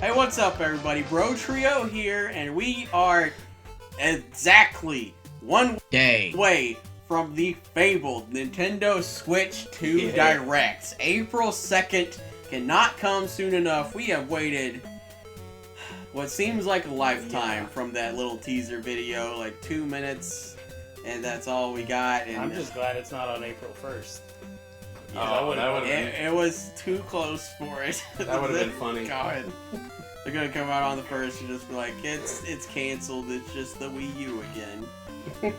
Hey, what's up, everybody? BroTrio here, and we are exactly one day away from the fabled Nintendo Switch 2 Direct. April 2nd cannot come soon enough. We have waited what seems like a lifetime from that little teaser video, like 2 minutes, and that's all we got. And I'm just glad it's not on April 1st. It was too close for it. That would have been funny. God. They're gonna come out on the 1st and just be like, it's canceled, it's just the Wii U again.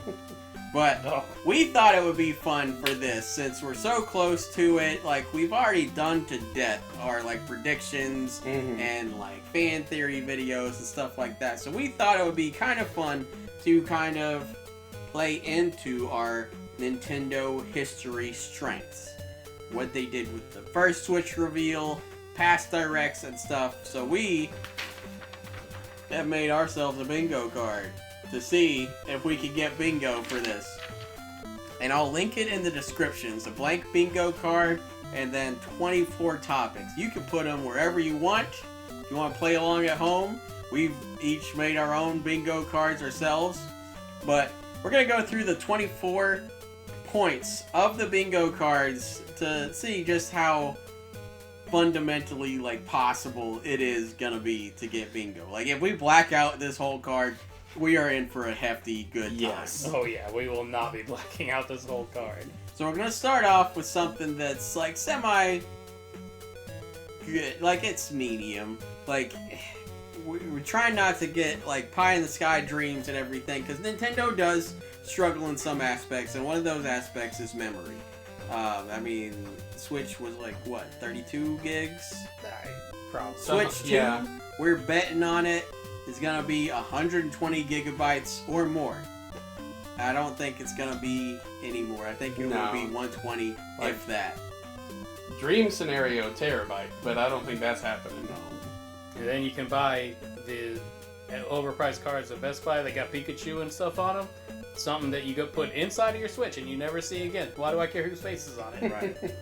But we thought it would be fun for this, since we're so close to it. Like, we've already done to death our like predictions and like fan theory videos and stuff like that. So we thought it would be kind of fun to kind of play into our Nintendo history strengths. What they did with the first Switch reveal, past directs and stuff. So we have made ourselves a bingo card to see if we can get bingo for this. And I'll link it in the description. It's a blank bingo card and then 24 topics. You can put them wherever you want. If you want to play along at home, we've each made our own bingo cards ourselves. But we're going to go through the 24 points of the bingo cards to see just how fundamentally like possible it is gonna be to get bingo. Like, if we black out this whole card, we are in for a hefty good time. Oh yeah, we will not be blacking out this whole card. So we're gonna start off with something that's like semi good, like it's medium. Like, we're trying not to get like pie in the sky dreams and everything, because Nintendo does struggle in some aspects, and one of those aspects is memory. I mean, Switch was like, what, 32 gigs? Probably. Switch 2, we're betting on it, is going to be 120 gigabytes or more. I don't think it's going to be any more. I think it will be 120, like, if that. Dream scenario, terabyte, but I don't think that's happening. No. And then you can buy the overpriced cards at Best Buy. They got Pikachu and stuff on them. Something that you could put inside of your Switch and you never see again. Why do I care whose face is on it? Right.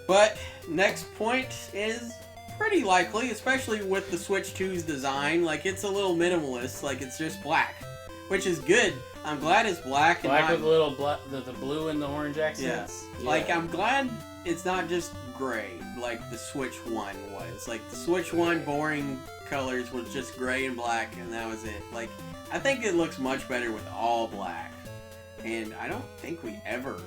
But next point is pretty likely, especially with the Switch 2's design. Like, it's a little minimalist. Like, it's just black, which is good. I'm glad it's black. Black with a little the blue and the orange accents. Yeah. Like, I'm glad it's not just gray like the Switch 1 was. Like, the Switch 1 boring colors was just gray and black, and that was it. Like, I think it looks much better with all black. And I don't think we ever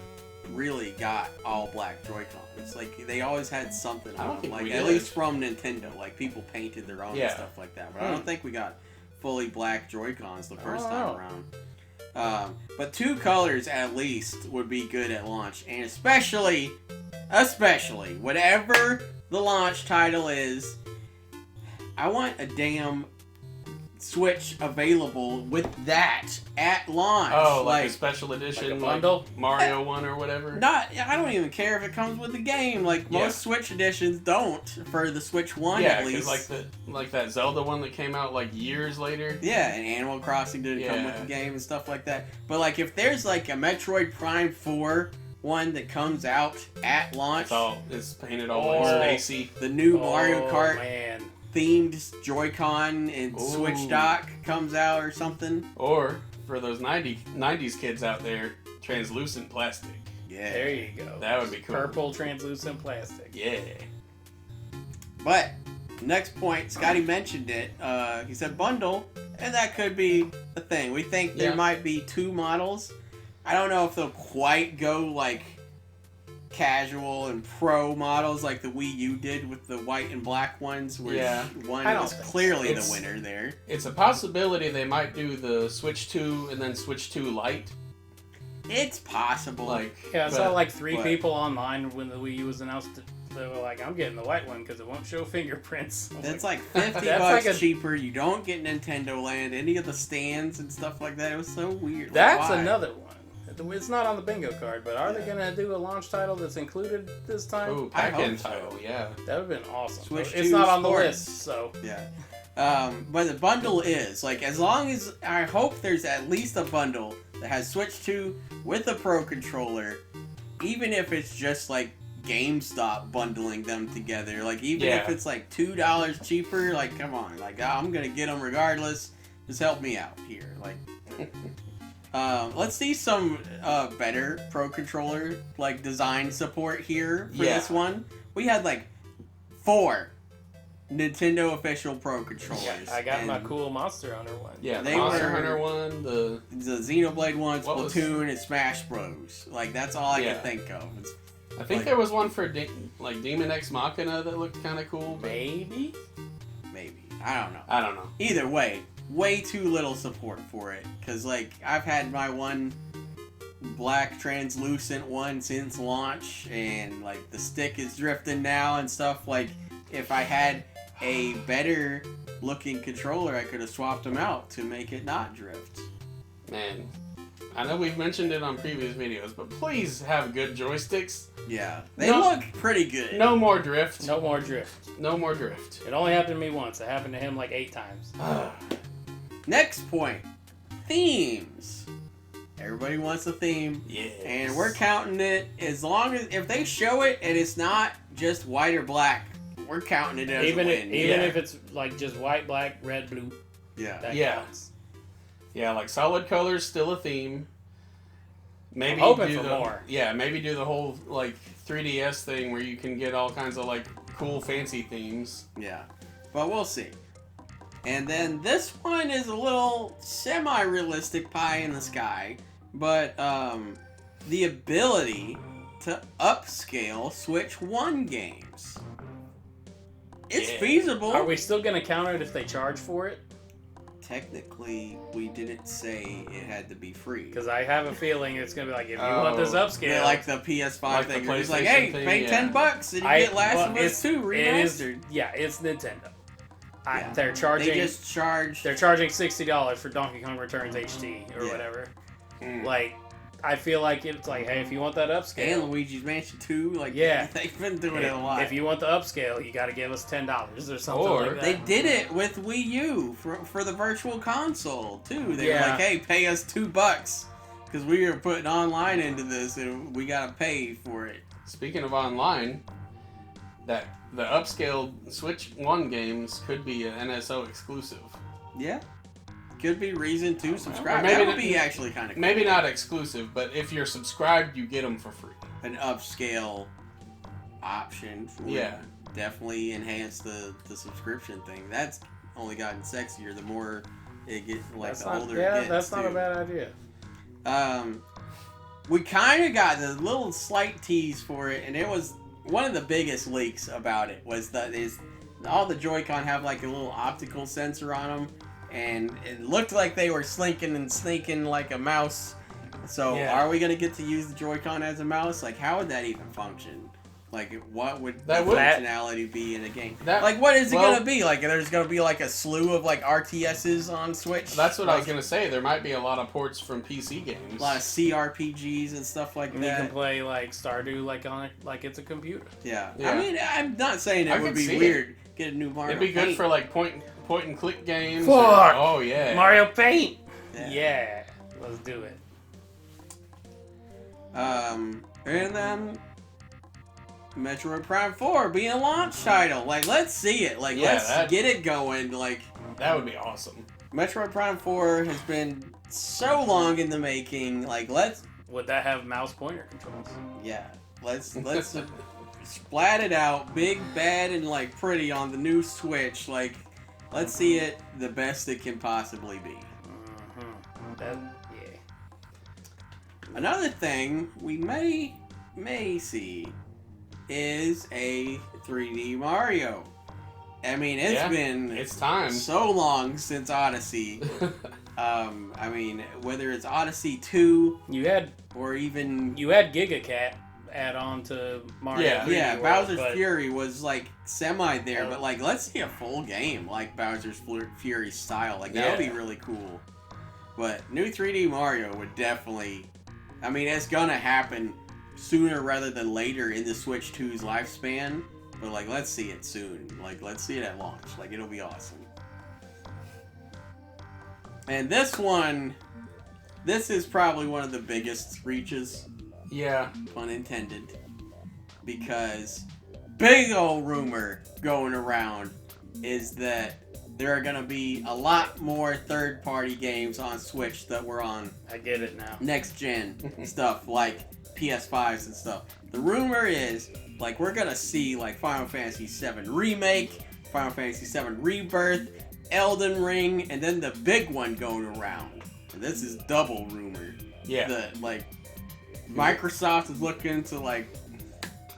really got all black Joy-Cons. Like, they always had something on them. Like, at least from Nintendo. Like, people painted their own and stuff like that. But I don't think we got fully black Joy-Cons the first time around. But 2 colors at least would be good at launch. And especially, whatever the launch title is, I want a damn Switch available with that at launch. Oh, like a special edition, like a bundle? like Mario one or whatever? I don't even care if it comes with the game. Like, most Switch editions don't, for the Switch 1 at least. Yeah, like that Zelda one that came out like years later. Yeah, and Animal Crossing didn't come with the game and stuff like that. But like, if there's like a Metroid Prime 4 one that comes out at launch, it's painted all spacey. The new Mario Kart man. themed Joy-Con and Switch dock comes out or something. Or, for those 90s kids out there, translucent plastic. Yeah. There you go. That would be cool. Purple translucent plastic. Yeah. But, next point, Scotty mentioned it. He said bundle, and that could be a thing. We think there might be 2 models. I don't know if they'll quite go like casual and pro models like the Wii U did with the white and black ones, where one is clearly the winner there. It's a possibility they might do the Switch 2 and then Switch 2 Lite. It's possible. I saw like 3 people online when the Wii U was announced. They were like, I'm getting the white one because it won't show fingerprints. That's like $50 cheaper. You don't get Nintendo Land, any of the stands and stuff like that. It was so weird. That's another one. It's not on the bingo card, but are they going to do a launch title that's included this time? Ooh, pack-in title, yeah. That would have been awesome. Switch it's not on the list, so. Yeah. But the bundle is, like, as long as, I hope there's at least a bundle that has Switch 2 with a Pro Controller, even if it's just, like, GameStop bundling them together. Like, even Yeah. if it's like $2 cheaper, like, come on. Like, I'm gonna get them regardless. Just help me out here. Like, let's see some better Pro Controller, like, design support here for this one. We had, like, 4 Nintendo official Pro Controllers. I got my cool Monster Hunter one. Yeah, They the Monster were- Hunter one, the Xenoblade one, What was- Splatoon, and Smash Bros. Like, that's all I Yeah. can think of. It's, I think like- there was one for like Demon X Machina that looked kind of cool. But Maybe. maybe. I don't know. I don't know. Either way, way too little support for it. Because, like, I've had my one black translucent one since launch, and, like, the stick is drifting now and stuff. Like, if I had a better looking controller, I could have swapped them out to make it not drift. Man, I know we've mentioned it on previous videos, but please have good joysticks. Yeah. They No- look pretty good. No more drift. No more drift. No more drift. It only happened to me once. It happened to him like 8 times. Next point. Themes. Everybody wants a theme. Yes. And we're counting it as long as, if they show it and it's not just white or black, we're counting it as Even a if, win. even Yeah. if it's like just white, black, red, blue, Yeah. that Yeah. counts. Yeah, like solid colors still a theme. Maybe I'm hoping do for the, more. Yeah, maybe do the whole like 3DS thing where you can get all kinds of like cool fancy themes. Yeah. But we'll see. And then this one is a little semi-realistic pie in the sky, but the ability to upscale Switch 1 games. It's Yeah. feasible. Are we still gonna counter it if they charge for it? Technically, we didn't say it had to be free. Because I have a feeling it's gonna be like, if you want this upscale, Yeah, like the PS5 Like the thing. They're just like, PlayStation hey, thing, pay yeah. $10 and you I- get Last well, of it's- Us 2 it is, remastered. yeah, it's Nintendo. Yeah. They're charging. They just charged. They're charging $60 for Donkey Kong Returns HD or Yeah. whatever. Mm. Like, I feel like it's like, hey, if you want that And upscale, Luigi's Mansion 2. Like, Yeah. they've been doing it a lot. if you want the upscale, you got to give us $10 or something Or like that. They did it with Wii U for the Virtual Console too. They were Yeah. like, "Hey, pay us $2 because we are putting online into this, and we gotta pay for it." Speaking of online, that the upscaled Switch 1 games could be an NSO exclusive. Yeah, could be reason to subscribe. Or maybe That would not- be actually kind of cool. Maybe not exclusive, but if you're subscribed, you get them for free. An upscale option. Would Yeah. definitely enhance the subscription thing. That's only gotten sexier the more it gets like That's the not, older yeah, it gets. that's not a too. bad idea. We kind of got the little slight tease for it, and it was one of the biggest leaks about it was that all the Joy-Con have like a little optical sensor on them, and it looked like they were slinking and sneaking like a mouse. So Yeah. are we gonna get to use the Joy-Con as a mouse? Like, how would that even function? Like, what would That the would- functionality be in a game? That- Like, what is it well- gonna be? Like, there's gonna be like a slew of like RTSs on Switch. That's what I was Like, gonna say. There might be a lot of ports from PC games. a lot of CRPGs and stuff like And you that. can play like Stardew like on it, like it's a computer. Yeah. Yeah. I mean, I'm not saying it I would could be see weird. Get a new Mario. It'd be good Paint. for like point and click games. Fuck! Oh yeah. Mario Paint. Yeah. Yeah, let's do it. And then Metroid Prime 4 being a launch title. Like, let's see it. Like, Yeah, let's that- get it going. Like, That would be awesome. Metroid Prime 4 has been so long in the making. Like, let's Would that have mouse pointer controls? let's splat it out, big, bad, and like pretty on the new Switch. Like, let's see it the best it can possibly be. Mm-hmm. That, yeah. Another thing we may see is a 3D Mario. I mean, it's been It's time. so long since Odyssey. I mean, whether it's Odyssey 2 You had or even Giga Cat add on to Mario. Yeah. 3D yeah, World, Bowser's but Fury was like semi there, Oh. but like let's see a full game like Bowser's Fury style. Like that would be Yeah. really cool. But new 3D Mario would definitely. I mean, it's gonna happen sooner rather than later in the Switch 2's lifespan. But like, let's see it soon. Like, let's see it at launch. Like, it'll be awesome. And this is probably one of the biggest reaches, Yeah. pun intended. because big old rumor going around is that there are gonna be a lot more third-party games on Switch that were on I get it now. next-gen stuff like PS5s and stuff. The rumor is, like, we're gonna see, like, Final Fantasy VII Remake, Final Fantasy VII Rebirth, Elden Ring, and then the big one going around. And this is double rumor. Yeah. That, like, Microsoft is looking to, like,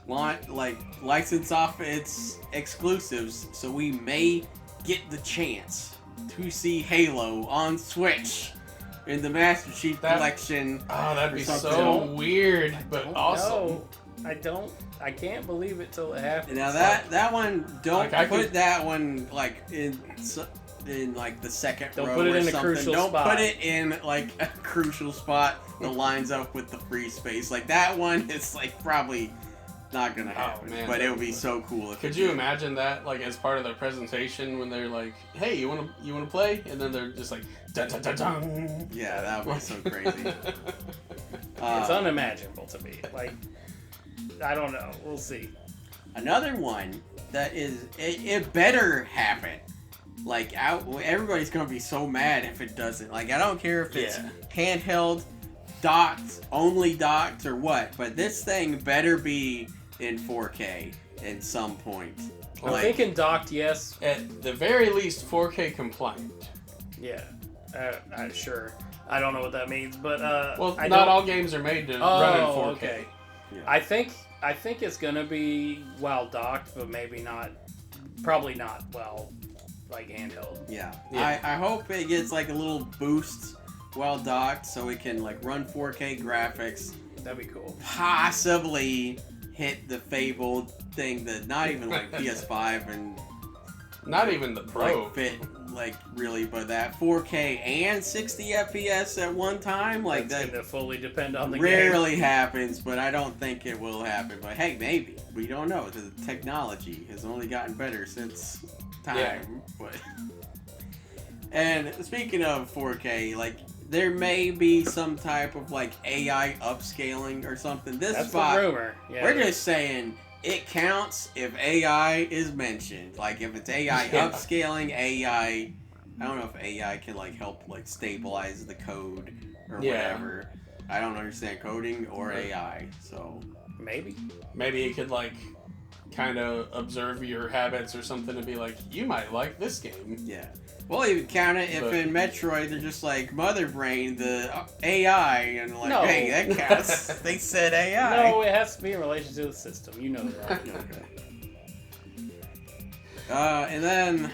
license off its exclusives, so we may get the chance to see Halo on Switch in the Master Chief Collection. Oh, that'd or be something. so weird, but awesome. No, I can't believe it till it happens. Now that one, don't Like, I put could- that one like in like the second Don't row put it or in a something. crucial Don't spot. put it in like a crucial spot that lines up with the free space. Like that one is like probably not gonna happen. man, but it would be so cool. If Could it you did. imagine that, like, as part of their presentation when they're like, "Hey, you wanna play?" And then they're just like, "Dun dun dun dun." Yeah, that would be so crazy. It's unimaginable to me. Like, I don't know. We'll see. Another one that is it better happen. Like everybody's gonna be so mad if it doesn't. Like I don't care if it's handheld, docked, only docked, or what. But this thing better be in 4K at some point. I'm thinking docked, yes. At the very least, 4K compliant. Yeah. Sure. I don't know what that means, but Well, I not don't- all games are made to run in 4K. Okay. Yeah. I think it's gonna be docked, but maybe not. Probably not like handheld. Yeah. Yeah. I hope it gets like a little boost while docked, so we can like run 4K graphics. That'd be cool. Possibly hit the fabled thing that not even like PS5 and Not even the Pro. like fit like really, but that 4K and 60 FPS at one time, like That's that gonna fully depend on the game. rarely happens, but I don't think it will happen. But hey, maybe. We don't know. The technology has only gotten better since time. Yeah. But and speaking of 4K, like there may be some type of like AI upscaling or something. This That's spot, the rumor. Yeah. we're just saying it counts if AI is mentioned. Like if it's AI Yeah. upscaling, AI. I don't know if AI can like help like stabilize the code or Yeah. whatever. I don't understand coding or AI, so Maybe. Maybe it could, like, kind of observe your habits or something and be like, you might like this game. yeah. We'll even count it if But- in Metroid they're just like Mother Brain, the AI, and like, No. hey, that counts. They said AI. No, it has to be in relation to the system. You know that. Okay. And then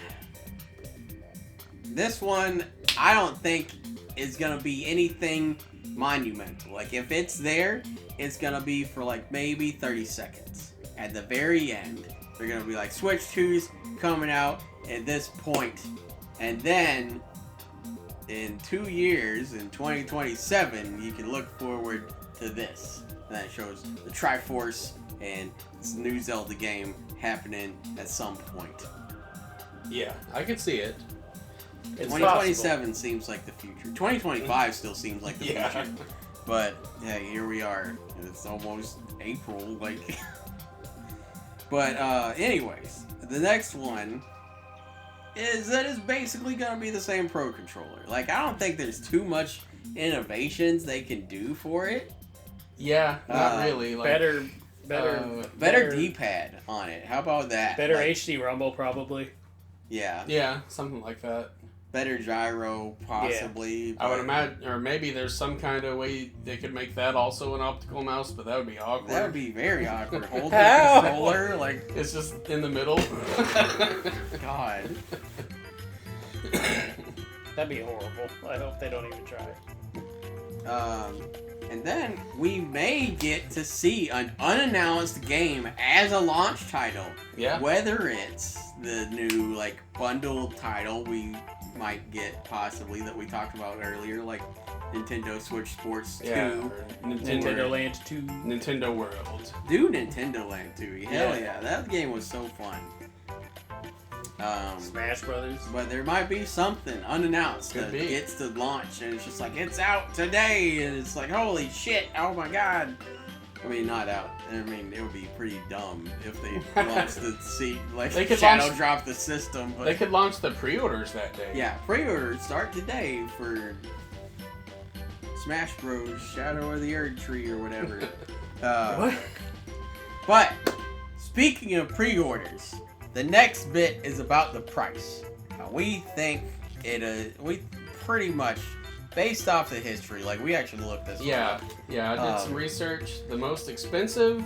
this one, I don't think is gonna be anything monumental. Like if it's there, it's gonna be for like maybe 30 seconds. At the very end, they're gonna be like Switch 2's coming out at this point, and then in 2 years, in 2027, you can look forward to this. And that shows the Triforce and this new Zelda game happening at some point. Yeah, I could see it. It's 2027 seems like the future. 2025 still seems like the Yeah. future. But yeah, here we are. And it's almost April, like. But anyways, the next one is that it's basically gonna be the same Pro controller. Like I don't think there's too much innovations they can do for it. Yeah, not really. Like, Better D-pad on it. How about that? Better Like, HD Rumble probably. Yeah. Yeah, something like that. Better gyro, possibly. I would but imagine, or maybe there's some kind of way they could make that also an optical mouse, but that would be awkward. That would be very awkward. Holding How? the controller, like, It's just in the middle. God. That'd be horrible. I hope they don't even try. And then we may get to see an unannounced game as a launch title. Yeah. Whether it's the new, like, bundled title we might get, possibly, that we talked about earlier, like Nintendo Switch Sports 2. Yeah. or Nintendo Land 2. Nintendo World. Do Nintendo Land 2. Hell Yeah. yeah. That game was so fun. Smash Brothers. But there might be something unannounced Could that be. gets to launch, and it's just like, it's out today, and it's like, holy shit, oh my god. I mean, not out. I mean, it would be pretty dumb if they launched the They could shadow drop the system. But They could launch the pre-orders that day. yeah, pre-orders start today for Smash Bros. Shadow of the Erd Tree or whatever. What? But speaking of pre-orders, the next bit is about the price. Now, we think we pretty much, based off the history, like we actually looked this one up. Yeah, I did some research. The most expensive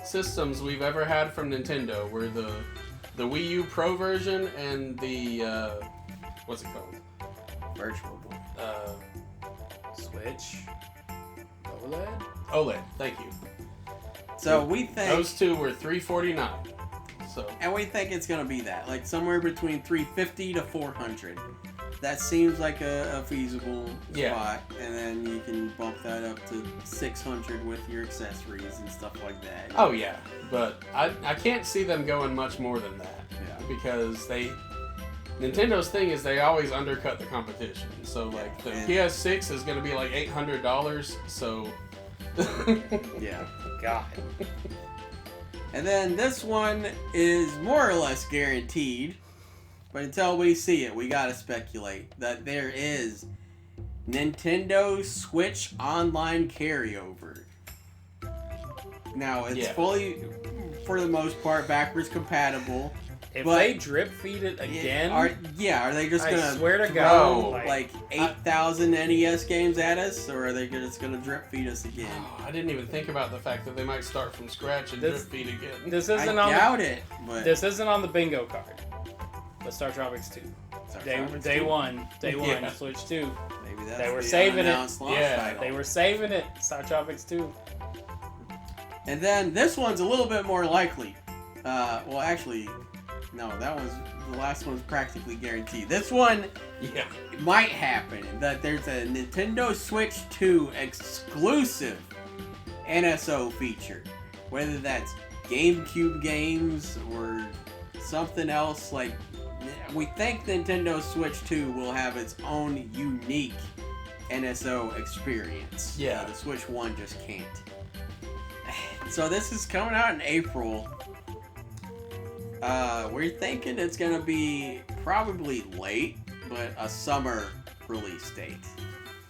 systems we've ever had from Nintendo were the Wii U Pro version and the what's it called? Virtual Boy. Switch. OLED. OLED. Thank you. So we think Those two were $349. So. And we think it's gonna be that, like somewhere between $350 to $400. That seems like a feasible spot, and then you can bump that up to $600 with your accessories and stuff like that. Oh yeah, but I can't see them going much more than that. Yeah. Because Nintendo's thing is they always undercut the competition. So like the PS6 is gonna be like $800. So. Yeah. God. And then this one is more or less guaranteed, but until we see it, we gotta speculate that there is Nintendo Switch Online carryover. Now, it's fully, for the most part, backwards compatible. If they drip feed it again, are they just gonna I swear to throw God, like 8,000 NES games at us, or are they just gonna drip feed us again? Oh, I didn't even think about the fact that they might start from scratch and drip feed again. This isn't I doubt it, but this isn't on the bingo card. But Star Tropics 2. Day one, Switch 2. Maybe that's they were the saving it. unannounced launch title. They were saving it. Star Tropics 2. And then this one's a little bit more likely. Well, actually, no, the last one's practically guaranteed. This one, it might happen that there's a Nintendo Switch 2 exclusive NSO feature, whether that's GameCube games or something else. Like, we think Nintendo Switch 2 will have its own unique NSO experience. Yeah. The Switch 1 just can't. So this is coming out in April. We're thinking it's gonna be probably late, but a summer release date.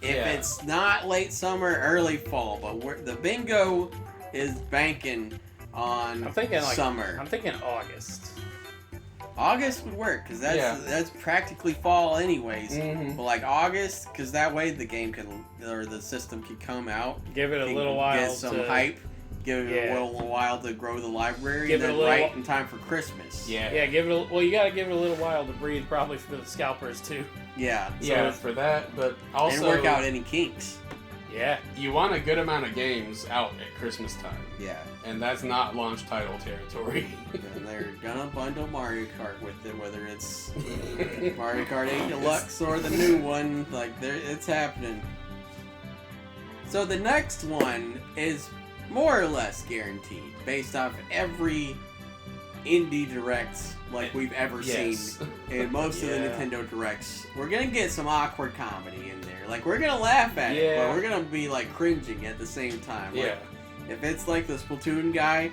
If it's not late summer, early fall, but the bingo is banking on summer. I'm thinking August. August would work, because that's practically fall anyways. Mm-hmm. But like August, because that way the game or the system can come out. Give it a little while get some hype. Give it a little while to grow the library, and then right in time for Christmas. Yeah. Give it. You gotta give it a little while to breathe, probably for the scalpers too. Yeah. So for that, but also and work out any kinks. Yeah. You want a good amount of games out at Christmas time. Yeah. And that's not launch title territory. And they're gonna bundle Mario Kart with it, whether it's Mario Kart 8 Deluxe or the new one. Like, it's happening. So the next one is more or less guaranteed, based off every indie direct like we've ever seen in most of the Nintendo Directs. We're gonna get some awkward comedy in there. Like, we're gonna laugh at it, but we're gonna be like cringing at the same time. Like, if it's like the Splatoon guy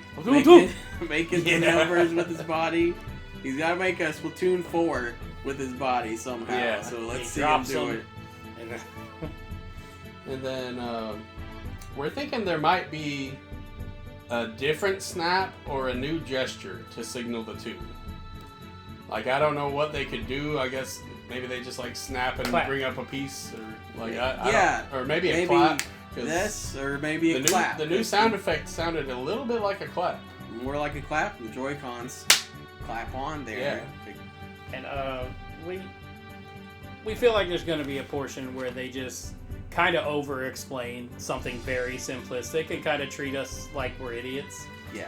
making the numbers with his body, he's gotta make a Splatoon 4 with his body somehow. Yeah. So let's see him do it. And then we're thinking there might be a different snap or a new gesture to signal the two. Like, I don't know what they could do. I guess maybe they just like snap and bring up a piece, or like or maybe a clap. This, or maybe a clap. The new sound effect sounded a little bit like a clap. More like a clap. The Joy-Cons clap on there. Yeah. And we feel like there's going to be a portion where they just kind of over-explain something very simplistic and kind of treat us like we're idiots. Yeah.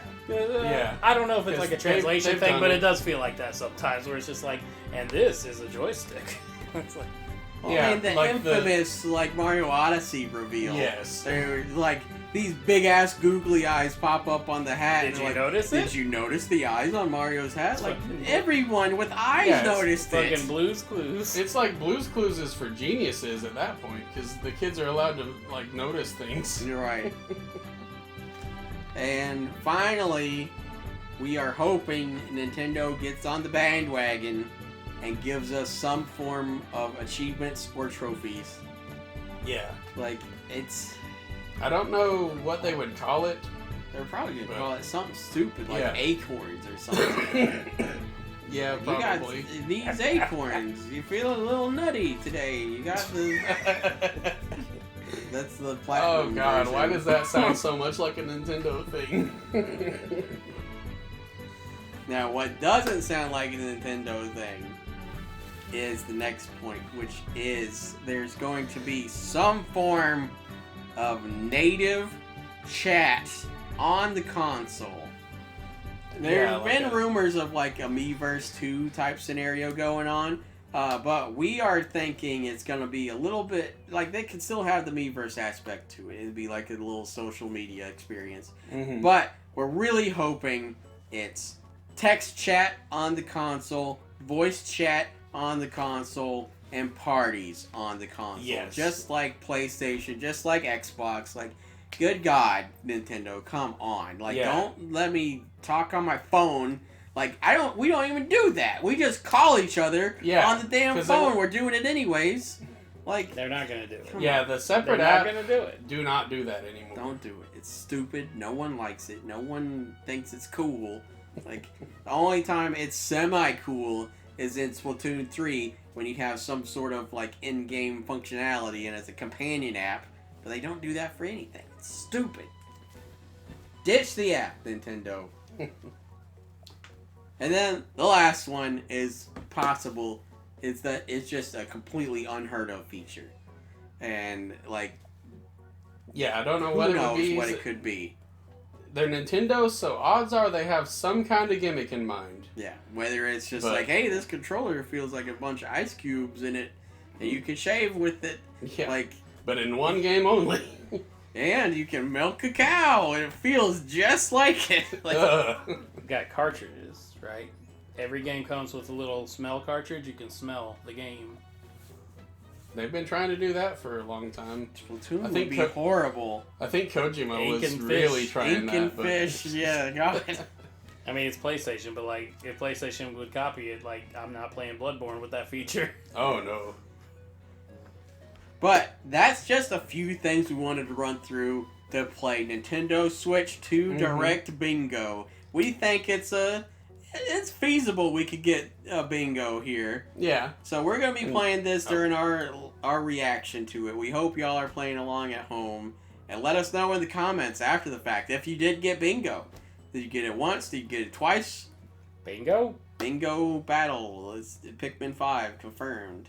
I don't know if it's like a translation thing, but it does feel like that sometimes, where it's just like, and this is a joystick. It's like, I mean, the infamous Mario Odyssey reveal. Yes. They're like, these big ass googly eyes pop up on the hat. Did you notice it? Did you notice the eyes on Mario's hat? Like, everyone with eyes noticed it. Fucking Blue's Clues. It's like Blue's Clues is for geniuses at that point, because the kids are allowed to like notice things. You're right. And finally, we are hoping Nintendo gets on the bandwagon and gives us some form of achievements or trophies. Yeah. Like, it's... I don't know what they would call it. They're probably going to call it something stupid, like Yeah. acorns or something. Yeah, You got probably. these acorns. You're feeling a little nutty today. You got the... That's the Oh platinum god, version. why does that sound so much like a Nintendo thing? Now, what doesn't sound like a Nintendo thing is the next point, which is there's going to be some form of native chat on the console. There have like been rumors of like a Miiverse 2 type scenario going on, but we are thinking it's going to be a little bit like they can still have the Miiverse aspect to it. It'd be like a little social media experience. Mhm. But we're really hoping it's text chat on the console, voice chat on the console, and parties on the console. Yes. Just like PlayStation, just like Xbox. Like, good God, Nintendo, come on. Like, Yeah. don't let me talk on my phone. Like, we don't even do that. We just call each other Yeah, on the damn 'cause phone. they- We're doing it anyways. Like, They're not gonna do it. Yeah, the They're separate not app gonna do it. do not do that anymore. don't do it. It's stupid. No one likes it. No one thinks it's cool. Like, the only time it's semi-cool is in Splatoon 3 when you have some sort of, like, in-game functionality and it's a companion app. But they don't do that for anything. It's stupid. Ditch the app, Nintendo. And then the last one is possible. Is that it's just a completely unheard of feature. And, like, Yeah, I don't know who what it would knows be. what it could be. They're Nintendo, so odds are they have some kind of gimmick in mind. Yeah, whether it's just But- like, hey, this controller feels like a bunch of ice cubes in it, and you can shave with it. Yeah, Like, but in one game only. and you can milk a cow, and it feels just like it. Like, We've got cartridges, right? Every game comes with a little smell cartridge. You can smell the game. They've been trying to do that for a long time. Splatoon I would think be Co- horrible. I think Kojima Ink was and really fish. trying Ink that. and but- fish, yeah, God. I mean, it's PlayStation, but like, if PlayStation would copy it, like, I'm not playing Bloodborne with that feature. Oh no. But that's just a few things we wanted to run through to play Nintendo Switch 2 Direct Bingo. We think it's feasible we could get a bingo here. Yeah. So we're going to be playing this during our reaction to it. We hope y'all are playing along at home. And let us know in the comments after the fact if you did get bingo. Did you get it once? Did you get it twice? Bingo? Bingo battle. It's Pikmin 5 confirmed.